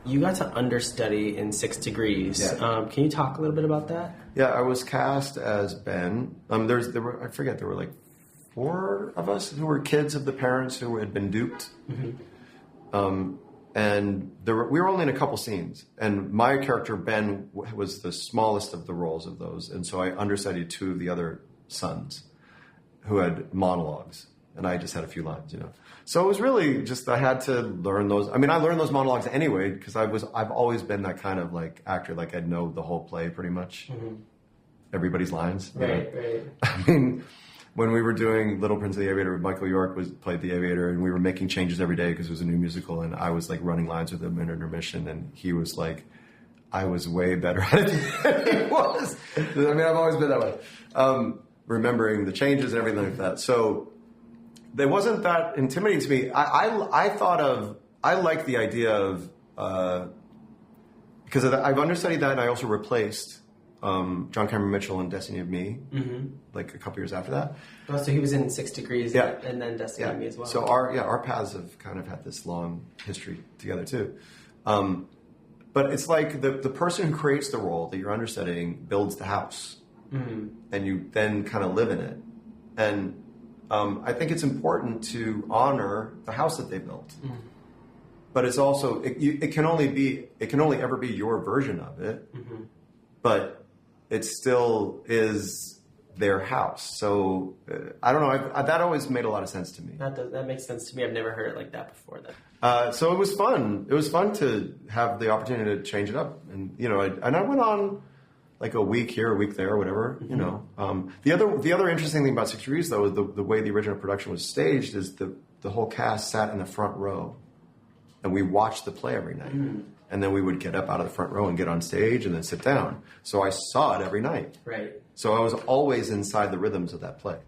you got to understudy in 6 Degrees. Yeah. Can you talk a little bit about that? Yeah, I was cast as Ben. There were like 4 of us who were kids of the parents who had been duped. Mm-hmm. And we were only in a couple scenes. And my character, Ben, was the smallest of the roles of those. And so I understudied 2 of the other sons who had monologues. And I just had a few lines, you know. So it was really just, I had to learn those. I mean, I learned those monologues anyway, because I've always been that kind of like actor, like I'd know the whole play pretty much. Mm-hmm. Everybody's lines. Right. I mean, when we were doing Little Prince of the Aviator, Michael York played the Aviator, and we were making changes every day because it was a new musical, and I was like running lines with him in intermission, and he was like, I was way better at it than he was. I mean, I've always been that way. Remembering the changes and everything like that. So it wasn't that intimidating to me. I like the idea of, because I've understudied that, and I also replaced John Cameron Mitchell in Destiny of Me, like a couple years after that. Oh, so he was in 6 Degrees, yeah. And then Destiny of Me as well. So our paths have kind of had this long history together too. But it's like the person who creates the role that you're understudying builds the house, and you then kind of live in it. And I think it's important to honor the house that they built. But it's also it can only ever be your version of it. But it still is their house. So I don't know. That always made a lot of sense to me. That makes sense to me. I've never heard it like that before. Then. So it was fun. It was fun to have the opportunity to change it up. And you know, I went on like a week here, a week there, whatever. You know. The other interesting thing about 6 Degrees though is the way the original production was staged is the whole cast sat in the front row, and we watched the play every night. And then we would get up out of the front row and get on stage and then sit down. So I saw it every night. Right. So I was always inside the rhythms of that play.